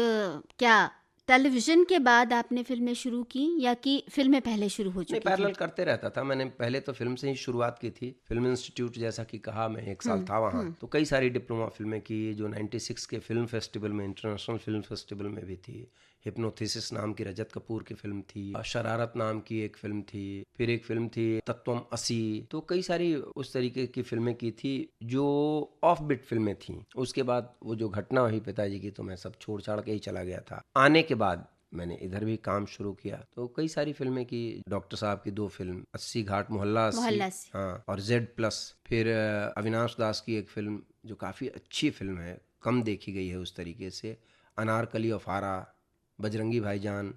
क्या टेलीविजन के बाद आपने फिल्में शुरू की, या कि फिल्में पहले शुरू हो चुकी थी? पैरेलल करते रहता था। मैंने पहले तो फिल्म से ही शुरुआत की थी। फिल्म इंस्टीट्यूट, जैसा कि कहा, मैं 1 साल था वहाँ, तो कई सारी डिप्लोमा फिल्में की, जो 96 के फिल्म फेस्टिवल में, इंटरनेशनल फिल्म फेस्टिवल में भी थी। हिप्नोथिसिस नाम की रजत कपूर की फिल्म थी, शरारत नाम की एक फिल्म थी, फिर एक फिल्म थी तत्वम असी। तो कई सारी उस तरीके की फिल्में की थी जो ऑफ बिट फिल्में थी। उसके बाद वो जो घटना हुई पिताजी की, तो मैं सब छोड़ छाड़ के ही चला गया था। आने के बाद मैंने इधर भी काम शुरू किया, तो कई सारी फिल्में की। डॉक्टर साहब की 2 फिल्म, 80 घाट मोहल्ला 80, हाँ, और Z+। फिर अविनाश दास की एक फिल्म जो काफ़ी अच्छी फिल्म है, कम देखी गई है उस तरीके से, अनारकली और फारा, बजरंगी भाईजान।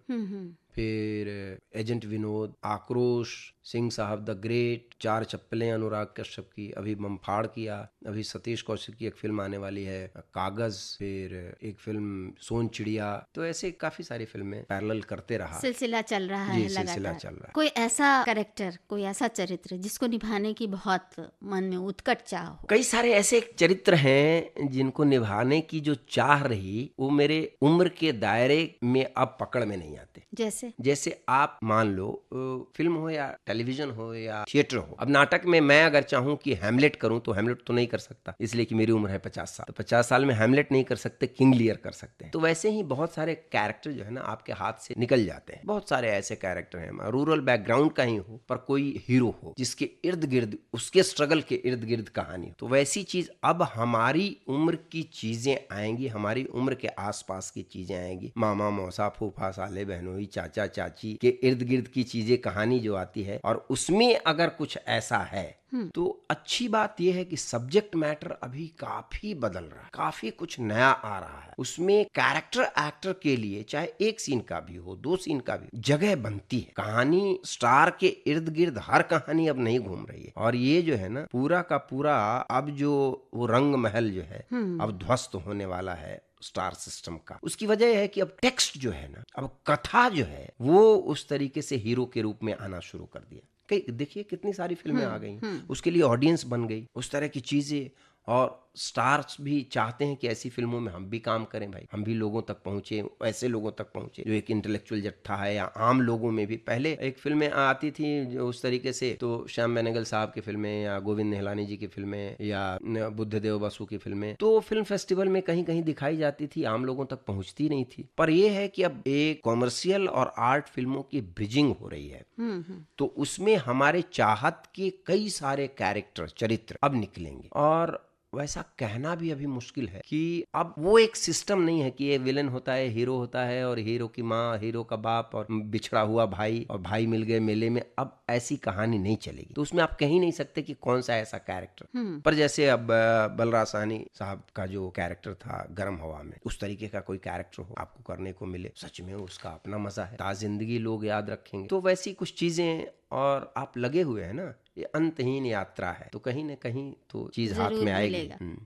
फिर एजेंट विनोद, आक्रोश, सिंह साहब द ग्रेट, 4 चप्पलें अनुराग कश्यप की, अभी बमफाड़ किया, अभी सतीश कौशिक की एक फिल्म आने वाली है कागज, फिर एक फिल्म सोन चिड़िया। तो ऐसे काफी सारी फिल्में पैरेलल करते रहा, सिलसिला चल रहा है लगातार। सिलसिला चल रहा है। कोई ऐसा कैरेक्टर, कोई ऐसा चरित्र जिसको निभाने की बहुत मन में उत्कट चाह हो? कई सारे ऐसे चरित्र हैं जिनको निभाने की जो चाह रही, वो मेरे उम्र के दायरे में अब पकड़ में नहीं आते जैसे आप मान लो फिल्म हो या टेलीविजन हो या थिएटर हो, अब नाटक में मैं अगर चाहूं कि हैमलेट करूं तो हैमलेट तो नहीं कर सकता, इसलिए कि मेरी उम्र है 50 साल। तो 50 साल में हैमलेट नहीं कर सकते, किंग लियर कर सकते हैं। तो वैसे ही बहुत सारे कैरेक्टर जो है ना आपके हाथ से निकल जाते हैं। बहुत सारे ऐसे कैरेक्टर हैं, रूरल बैकग्राउंड का ही हो पर कोई हीरो हो जिसके इर्द गिर्द, उसके स्ट्रगल के इर्द गिर्द कहानी हो। तो वैसी चीज अब हमारी उम्र की चीजें आएंगी, हमारी उम्र के आसपास की चीजें आएंगी, मामा मौसा फूफा साले बहनोई चाचा चाची के इर्द गिर्द की चीजें, कहानी जो आती है, और उसमें अगर कुछ ऐसा है तो अच्छी बात यह है कि सब्जेक्ट मैटर अभी काफी बदल रहा है, काफी कुछ नया आ रहा है। उसमें कैरेक्टर एक्टर के लिए चाहे एक सीन का भी हो, 2 सीन का भी, जगह बनती है। कहानी स्टार के इर्द गिर्द हर कहानी अब नहीं घूम रही है। और ये जो है ना पूरा का पूरा अब जो वो रंग महल जो है अब ध्वस्त होने वाला है स्टार सिस्टम का। उसकी वजह है कि अब टेक्स्ट जो है ना, अब कथा जो है वो उस तरीके से हीरो के रूप में आना शुरू कर दिया। देखिए कितनी सारी फिल्में आ गई, उसके लिए ऑडियंस बन गई, उस तरह की चीजें। और स्टार्स भी चाहते हैं कि ऐसी फिल्मों में हम भी काम करें भाई, हम भी लोगों तक पहुंचे, ऐसे लोगों तक पहुंचे जो एक इंटेलेक्चुअल जट्टा है, या आम लोगों में भी। पहले एक फिल्में आती थी जो उस तरीके से, तो श्याम बेनेगल साहब की फिल्में या गोविंद निहलानी जी की फिल्में या बुद्धदेव बसु की फिल्में, तो फिल्म फेस्टिवल में कहीं कहीं दिखाई जाती थी, आम लोगों तक पहुंचती नहीं थी। पर यह है कि अब एक कॉमर्शियल और आर्ट फिल्मों की ब्रिजिंग हो रही है, तो उसमें हमारे चाहत के कई सारे कैरेक्टर, चरित्र अब निकलेंगे। और वैसा कहना भी अभी मुश्किल है कि अब वो एक सिस्टम नहीं है कि ये विलन होता है, हीरो होता है, और हीरो की माँ, हीरो का बाप, और बिछड़ा हुआ भाई, और भाई मिल गए मेले में। अब ऐसी कहानी नहीं चलेगी। तो उसमें आप कह ही नहीं सकते कि कौन सा ऐसा कैरेक्टर। पर जैसे अब बलराज साहनी साहब का जो कैरेक्टर था गर्म हवा में, उस तरीके का कोई कैरेक्टर हो आपको करने को मिले, सच में उसका अपना मजा है, ताजिंदगी लोग याद रखेंगे। तो वैसी कुछ चीजें, और आप लगे हुए हैं ना, ये अंतहीन यात्रा है, तो कहीं न कहीं तो चीज हाथ में आएगी।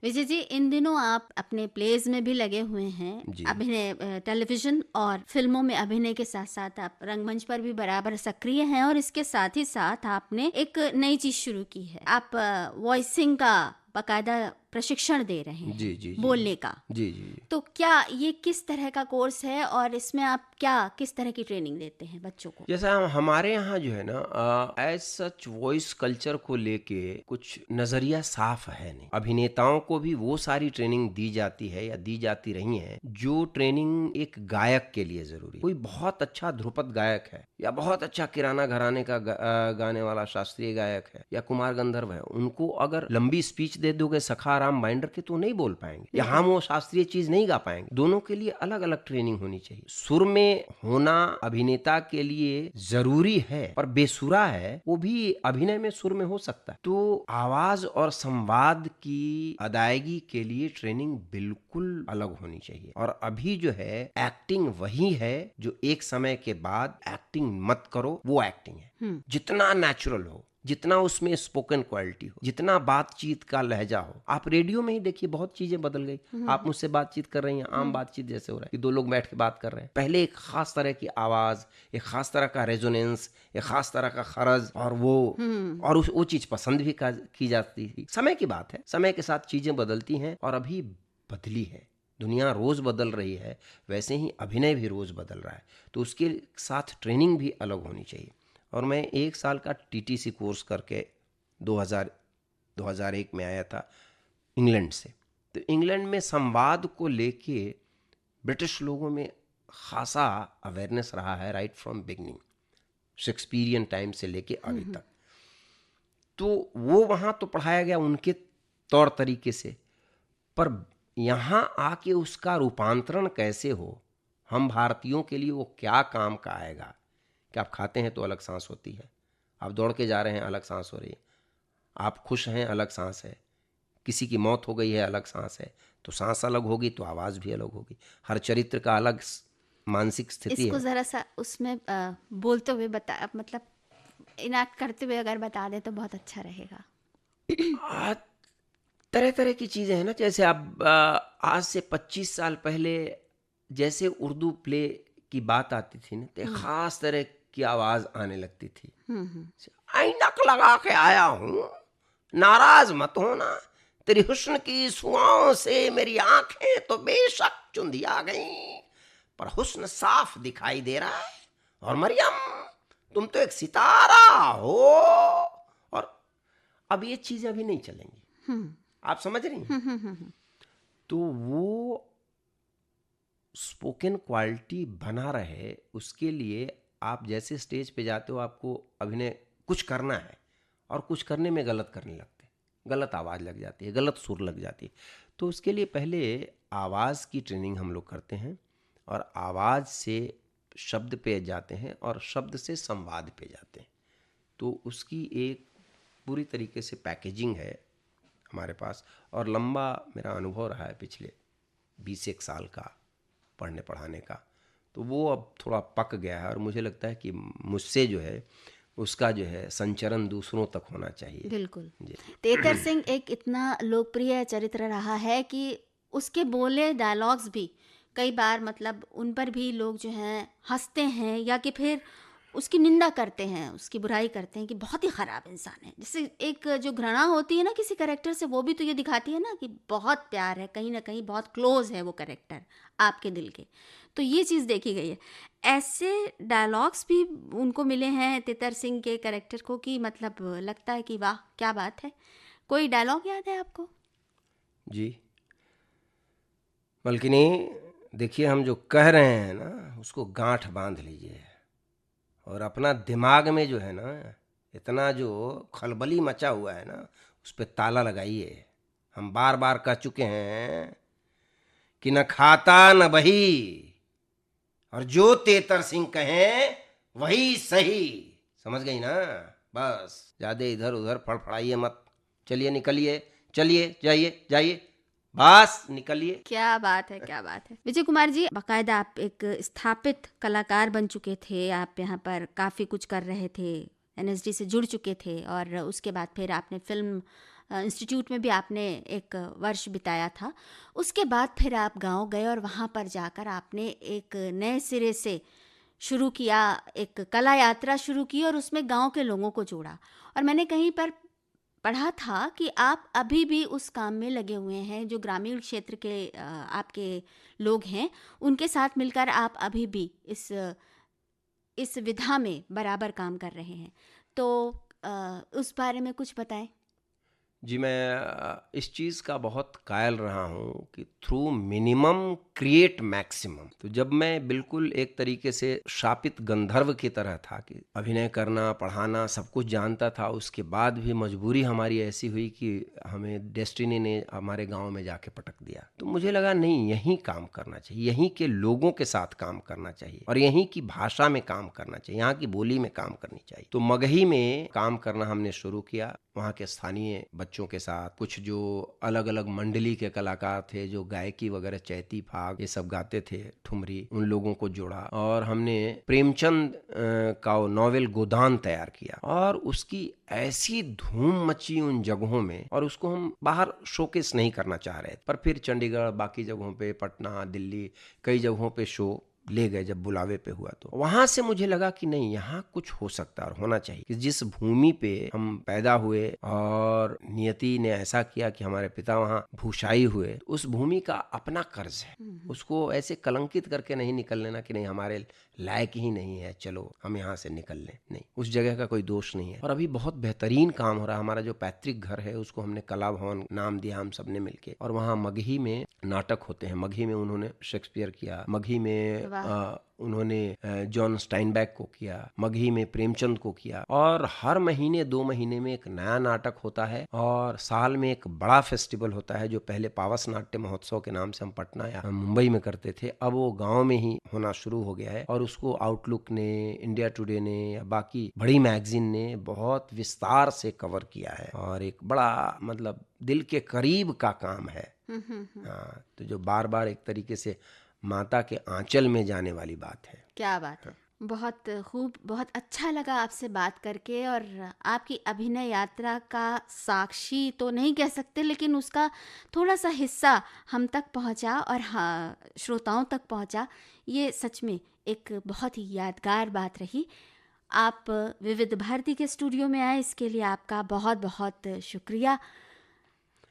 विजय जी, इन दिनों आप अपने प्लेज में भी लगे हुए हैं, अभिनय, टेलीविजन और फिल्मों में अभिनय के साथ साथ आप रंगमंच पर भी बराबर सक्रिय हैं, और इसके साथ ही साथ आपने एक नई चीज शुरू की है, आप वॉइसिंग का बाकायदा प्रशिक्षण दे रहे हैं, जी, बोलने का। जी। तो क्या ये किस तरह का कोर्स है, और इसमें आप क्या किस तरह की ट्रेनिंग देते हैं बच्चों को? जैसा हमारे यहाँ जो है ना, एज सच वॉइस कल्चर को लेके कुछ नजरिया साफ है नहीं। अभिनेताओं को भी वो सारी ट्रेनिंग दी जाती है या दी जाती रही है जो ट्रेनिंग एक गायक के लिए जरूरी है। कोई बहुत अच्छा ध्रुपद गायक है, या बहुत अच्छा किराना घराने का गाने वाला शास्त्रीय गायक है, या कुमार गंधर्व है, उनको अगर लंबी स्पीच दे दोगे सखा राम बाइंडर के, तो नहीं बोल पाएंगे, या हम वो शास्त्रीय चीज नहीं गा पाएंगे। दोनों के लिए अलग अलग ट्रेनिंग होनी चाहिए। सुर में होना अभिनेता के लिए जरूरी है, पर बेसुरा है वो भी अभिनय में सुर में हो सकता है। तो आवाज और संवाद की अदायगी के लिए ट्रेनिंग बिल्कुल अलग होनी चाहिए। और अभी जो है एक्टिंग वही है जो एक समय के बाद एक्टिंग मत करो वो एक्टिंग है। जितना नेचुरल हो, जितना उसमें स्पोकन क्वालिटी हो, जितना बातचीत का लहजा हो। आप रेडियो में ही देखिए बहुत चीजें बदल गई। आप मुझसे बातचीत कर रही हैं, आम बातचीत जैसे हो रहा है कि 2 लोग बैठ के बात कर रहे हैं। पहले एक खास तरह की आवाज, एक खास तरह का रेजोनेंस, एक खास तरह का खरज, और वो चीज पसंद भी की जाती थी। समय की बात है, समय के साथ चीजें बदलती हैं, और अभी बदली है दुनिया, रोज बदल रही है, वैसे ही अभिनय भी रोज बदल रहा है। तो उसके साथ ट्रेनिंग भी अलग होनी चाहिए। और मैं 1 साल का टीटीसी कोर्स करके 2001 में आया था इंग्लैंड से। तो इंग्लैंड में संवाद को लेके ब्रिटिश लोगों में खासा अवेयरनेस रहा है, right from beginning, Shakespearean time से लेके अभी तक। तो वो वहाँ तो पढ़ाया गया उनके तौर तरीके से, पर यहाँ आके उसका रूपांतरण कैसे हो, हम भारतीयों के लिए वो क्या काम का आएगा। कि आप खाते हैं तो अलग सांस होती है, आप दौड़ के जा रहे हैं अलग सांस हो रही है, आप खुश हैं अलग सांस है, किसी की मौत हो गई है अलग सांस है। तो सांस अलग होगी तो आवाज़ भी अलग होगी। हर चरित्र का अलग मानसिक स्थिति है। इसको ज़रा सा उसमें बोलते हुए बता, मतलब इनैक्ट करते हुए अगर बता दे तो बहुत अच्छा रहेगा। तरह तरह की चीज़ें हैं ना, जैसे आप आज से 25 साल पहले जैसे उर्दू प्ले की बात आती थी ना, तो खास तरह की आवाज आने लगती थी। ऐनक लगा के आया हूँ, नाराज मत होना, तेरी हुस्न की सुआओं से मेरी आंखें तो बेशक चुंधिया गईं, पर हुस्न साफ दिखाई दे रहा है, और मरियम तुम तो एक सितारा हो। और अब ये चीज़ें अभी नहीं चलेंगी, आप समझ रही हैं? तो वो स्पोकन क्वालिटी बना रहे, उसके लिए आप जैसे स्टेज पे जाते हो आपको अभिनय कुछ करना है और कुछ करने में गलत करने लगते हैं, गलत आवाज़ लग जाती है, गलत सुर लग जाती है। तो उसके लिए पहले आवाज़ की ट्रेनिंग हम लोग करते हैं और आवाज़ से शब्द पे जाते हैं और शब्द से संवाद पे जाते हैं। तो उसकी एक पूरी तरीके से पैकेजिंग है हमारे पास और लंबा मेरा अनुभव रहा है पिछले 20 साल का पढ़ने पढ़ाने का। तो वो अब थोड़ा पक गया है और मुझे लगता है कि मुझसे जो है उसका जो है संचरण दूसरों तक होना चाहिए। बिल्कुल। जी। तेतर सिंह एक इतना लोकप्रिय चरित्र रहा है कि उसके बोले डायलॉग्स भी कई बार मतलब उन पर भी लोग जो हैं हंसते हैं या कि फिर उसकी निंदा करते हैं, उसकी बुराई करते हैं कि बहुत ही ख़राब इंसान है। जैसे एक जो घृणा होती है ना किसी कैरेक्टर से, वो भी तो ये दिखाती है ना कि बहुत प्यार है, कहीं ना कहीं बहुत क्लोज है वो कैरेक्टर आपके दिल के। तो ये चीज़ देखी गई है। ऐसे डायलॉग्स भी उनको मिले हैं तितर सिंह के कैरेक्टर को कि मतलब लगता है कि वाह क्या बात है। कोई डायलॉग याद है आपको? जी, बल्कि नहीं, देखिए हम जो कह रहे हैं ना उसको गांठ बांध लीजिए और अपना दिमाग में जो है ना इतना जो खलबली मचा हुआ है ना उस पर ताला लगाइए। हम बार बार कह चुके हैं कि न खाता न बही और जो तेतर सिंह कहें वही सही। समझ गई ना? बस ज्यादा इधर उधर फड़फड़ाइए मत। चलिए निकलिए, चलिए जाइए जाइए, बस निकलिए। क्या बात है, क्या बात है। विजय कुमार जी, बाकायदा आप एक स्थापित कलाकार बन चुके थे, आप यहाँ पर काफ़ी कुछ कर रहे थे, एनएसडी से जुड़ चुके थे और उसके बाद फिर आपने फिल्म इंस्टीट्यूट में भी आपने एक वर्ष बिताया था। उसके बाद फिर आप गांव गए और वहाँ पर जाकर आपने एक नए सिरे से शुरू किया, एक कला यात्रा शुरू की और उसमें गांव के लोगों को जोड़ा। और मैंने कहीं पर पढ़ा था कि आप अभी भी उस काम में लगे हुए हैं, जो ग्रामीण क्षेत्र के आपके लोग हैं उनके साथ मिलकर आप अभी भी इस विधा में बराबर काम कर रहे हैं। तो उस बारे में कुछ बताएं। जी, मैं इस चीज़ का बहुत कायल रहा हूँ कि थ्रू मिनिमम क्रिएट मैक्सिमम। तो जब मैं बिल्कुल एक तरीके से शापित गंधर्व की तरह था कि अभिनय करना पढ़ाना सब कुछ जानता था, उसके बाद भी मजबूरी हमारी ऐसी हुई कि हमें डेस्टिनी ने हमारे गांव में जाके पटक दिया। तो मुझे लगा नहीं, यहीं काम करना चाहिए, यहीं के लोगों के साथ काम करना चाहिए और यहीं की भाषा में काम करना चाहिए, यहाँ की बोली में काम करनी चाहिए। तो मगही में काम करना हमने शुरू किया, वहाँ के स्थानीय बच्चों के साथ, कुछ जो अलग अलग मंडली के कलाकार थे जो गायकी वगैरह, चैती फाग ये सब गाते थे, ठुमरी, उन लोगों को जोड़ा और हमने प्रेमचंद का नॉवेल गोदान तैयार किया और उसकी ऐसी धूम मची उन जगहों में और उसको हम बाहर शोकेस नहीं करना चाह रहे, पर फिर चंडीगढ़, बाकी जगहों पे, पटना, दिल्ली, कई जगहों पे शो ले गए जब बुलावे पे हुआ। तो वहां से मुझे लगा कि नहीं, यहाँ कुछ हो सकता है और होना चाहिए कि जिस भूमि पे हम पैदा हुए और नियति ने ऐसा किया कि हमारे पिता वहाँ भूषाई हुए, उस भूमि का अपना कर्ज है, उसको ऐसे कलंकित करके नहीं निकल लेना कि नहीं हमारे लायक ही नहीं है, चलो हम यहाँ से निकल लें। नहीं, उस जगह का कोई दोष नहीं है। और अभी बहुत बेहतरीन काम हो रहा है। हमारा जो पैतृक घर है उसको हमने कला भवन नाम दिया हम सब ने मिलके, और वहाँ मगही में नाटक होते हैं। मगही में उन्होंने शेक्सपियर किया, मगही में उन्होंने जॉन स्टाइनबैक को किया, मगही में प्रेमचंद को किया, और हर महीने 2 महीने में एक नया नाटक होता है और साल में एक बड़ा फेस्टिवल होता है जो पहले पावस नाट्य महोत्सव के नाम से हम पटना या मुंबई में करते थे, अब वो गांव में ही होना शुरू हो गया है। और उसको आउटलुक ने, इंडिया टुडे ने या बाकी बड़ी मैगजीन ने बहुत विस्तार से कवर किया है और एक बड़ा मतलब दिल के करीब का काम है। हाँ, तो जो बार बार एक तरीके से माता के आंचल में जाने वाली बात है। क्या बात है, बहुत खूब, बहुत अच्छा लगा आपसे बात करके। और आपकी अभिनय यात्रा का साक्षी तो नहीं कह सकते, लेकिन उसका थोड़ा सा हिस्सा हम तक पहुंचा और हाँ, श्रोताओं तक पहुंचा। ये सच में एक बहुत ही यादगार बात रही। आप विविध भारती के स्टूडियो में आए, इसके लिए आपका बहुत बहुत शुक्रिया।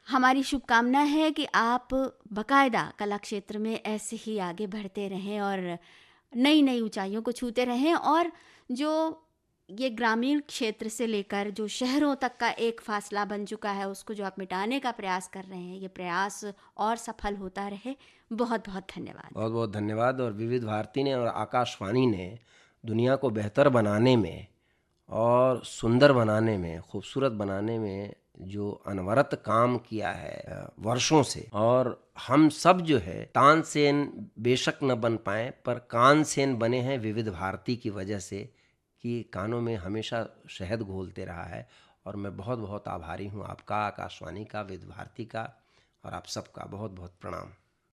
हमारी शुभकामना है कि आप बाकायदा कला क्षेत्र में ऐसे ही आगे बढ़ते रहें और नई नई ऊंचाइयों को छूते रहें, और जो ये ग्रामीण क्षेत्र से लेकर जो शहरों तक का एक फासला बन चुका है, उसको जो आप मिटाने का प्रयास कर रहे हैं, ये प्रयास और सफल होता रहे। बहुत बहुत धन्यवाद। बहुत बहुत धन्यवाद। और विविध भारती ने और आकाशवाणी ने दुनिया को बेहतर बनाने में और सुंदर बनाने में, खूबसूरत बनाने में जो अनवरत काम किया है वर्षों से, और हम सब जो है तानसेन बेशक न बन पाए पर कानसेन बने हैं विविध भारती की वजह से, कि कानों में हमेशा शहद घोलते रहा है। और मैं बहुत बहुत आभारी हूँ आपका, आकाशवाणी का, विविध भारती का, और आप सबका बहुत बहुत प्रणाम।